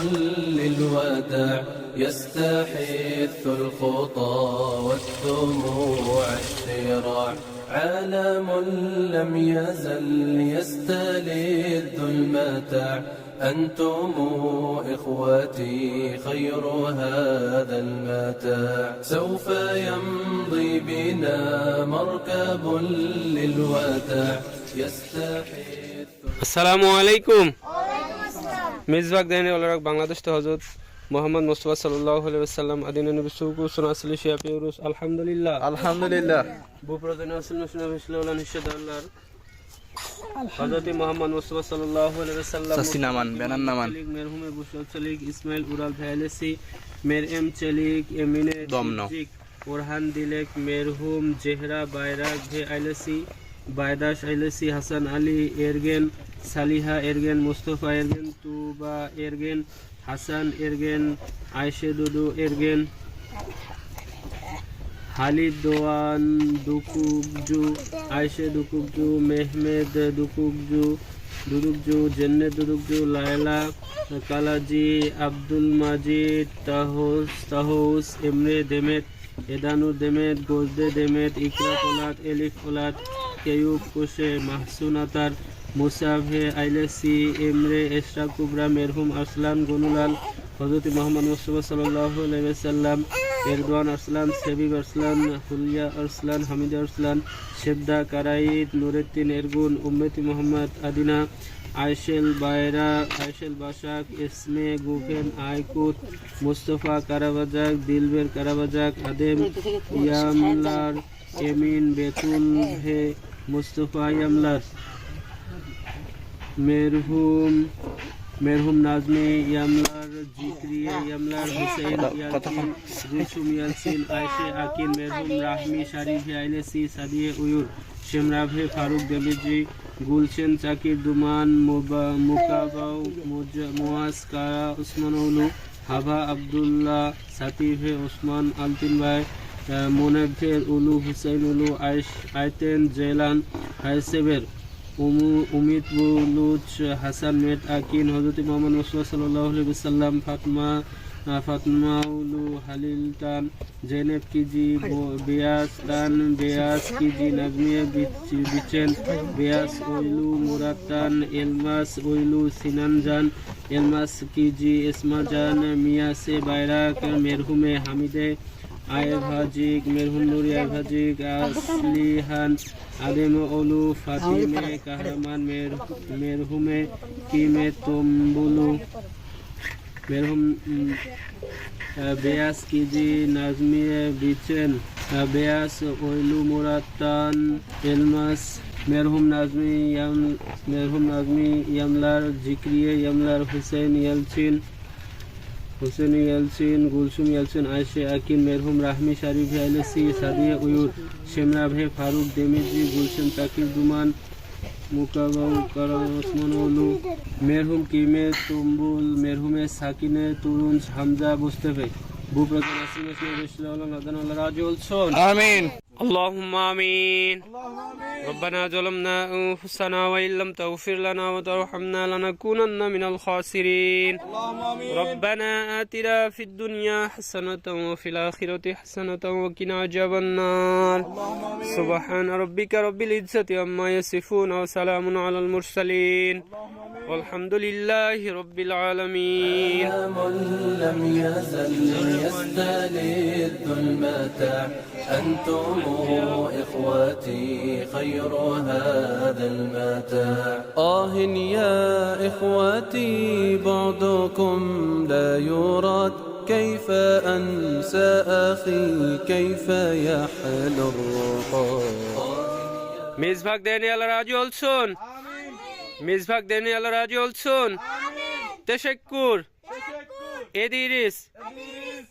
للوداع يستحث الخطى والدموع الشراع عالم لم يزل يستلذ المتاع أنتم إخوتي خير هذا المتاع سوف يمضي بنا مركب للوداع يستحث السلام عليكم মেজবাগ দেনে ওলারক বাংলাদেশ তো হযরত মোহাম্মদ মুস্তাফা সাল্লাল্লাহু আলাইহি ওয়াসাল্লাম আদিনা নবী সুকু সুনাসলি শিয়া পিউরুস আলহামদুলিল্লাহ বুপ্রজনে আসল নসনা ফিসলাউলা নিশাদ আল্লাহর হযরত মোহাম্মদ মুস্তাফা সাল্লাল্লাহু আলাইহি ওয়াসাল্লাম সাসিনামান বেনান নামান মেরহুমে বুশল চলিক ইসমাইল উরাল ভাইলেসি মের এম চলিক এমিনে দমনজিক ওরহান দিলেক মেরহুম জেহরা বাইরাগ ভে আইলেসি বাইদাস আইলেসি হাসান আলী এরগেন সালিহা এরগেন মুস্তফা এরগেন তুবা এরগেন হাসান এরগেন আয়েশে দুদু এরগেন হালিদ দোয়ান দুকুকজু আয়েশে দুকুকজু মেহমেদ দুদুকজু জেন্নে দুদুকজু লায়লা কালাজি আব্দুল মাজিদ তাহৌস এমরে দেমেত এদানুর দেমেত গোজদে দেমেত ইকরা ওলাদ এলিফ ওলাদ কেয়ুব কোশে মাহসুন আতার মুসাভে আইলেসি এমরে এশরা কুবরা মেরহুম আরসলান গনুলাল হযরত মুহাম্মদ মুস্তাফা সাল্লাল্লাহু আলাইহি ওয়াসাল্লাম এরদওয়ান আরসলান সেবিব আরসলান হুলিয়া আরসলান হামিদ আরসলান শেবদা কারাইদ নুরুদ্দিন এরগুন উম্মতি মুহাম্মদ আদিনা আয়েশেল বাইরা আয়েশেল বাশাক ইসমে গুফেন আইকুত মুস্তফা কারাবাজাক দিলবের কারাবাজাক আদেম ইয়ামলার এমিন বেতুল হে মুস্তফা ইয়ামলার মেরহুম নাজমি ইয়ামলার জিক্রিয়া ইয়ামলার হুসেইন ইয়াসিন গুলসুম ইয়াসিন আয়েশে আকিন মেরহুম রাহমি শারিফে আইলেসি সাদিয়ে উয়ুর শেমরাভে ফারুক দেবিজি গুলশেন চাকির দুমান মুকাবাউ মুয়াজ কারা উসমানুলু হাভা আব্দুল্লাহ সাতিফে ওসমান আলতিন ভাই মোনাফের উলু হুসাইন উলু আইতেন জেলান হাইসেবের উমিদ বুলুচ হাসান মেট আকিন হযরত মুহাম্মদ মুস্তাফা সাল্লাল্লাহু আলাইহি ওয়াসাল্লাম ফাতমা উলু হালিলতান জেনেব কিজি বেয়াস কিজি নাজমিয়া বিচেন বেয়াস ওইলু মুরাতান এলমাস ওইলু সিনানজান এলমাস কিজি ইসমাজান মিয়াসে বাইরাক মেরহুমে হামিদে আয়ভাজিক মেরহুম নুরি আয়ভাজিক আসলিহান আদেম ওলু ফাতিমে কাহরামান মেরহুমে কিমে তম্বুলু মেরহুম বেয়াস কিজি নাজমিয়ে বিচেন বেয়াস ওইলু মুরাতান এলমাস মেরহুম নাজমি ইয়ামলার জিক্রিয়ে ইয়ামলার হুসেন ইয়ালচিন গুলসুম ইয়ালচিন আয়েশে আকিন মেরহুম রাহমি শারিফে আইলেসি সাদিয়ে উয়ুর শেমরাভে ফারুক দেমিজি গুলশেন তাকির দুমান মুকাবাউ কারা ওসমান ওলু মেরহুম কিমে তুম্বুল মেরহুমে সাকিনে তুরুন হামজা মুস্তাফা বুপ্রজন আসিম আসিম বিসমিল্লাহ নাদান আল্লাহ রাজি বলছুন আমিন اللهم آمين ربنا ظلمنا أنفسنا وإن لم تغفر لنا وترحمنا لنكونن من الخاسرين ربنا آتنا في الدنيا حسنة وفي الآخرة حسنة وقنا عذاب النار سبحان ربك رب العزة عما يصفون وسلام على المرسلين والحمد لله رب العالمين لم يزل يستلذ المتاع أنتم إخوتي خير هذا المتاع يا إخوتي بعدكم لا يراد كيف أنسى أخي كيف يحل الرقاد মেজবাগ দেনে আল্লাহ রাজি বলছুন মেজবাগ দেনে আল্লাহ রাজি বলছুন তেশাক্কুর এদিরিস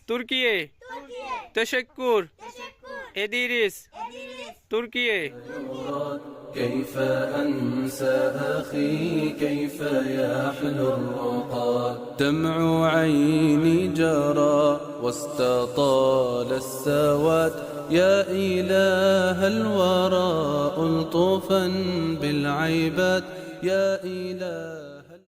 তুর্কিয়ে তেশাক্কুর এদিরিস তুর্কিয়ে كيف أنسى أخي كيف يحلو الرقاد دمع عيني جرى واستطال السواد يا إله الورى ألطفا بالعباد يا إله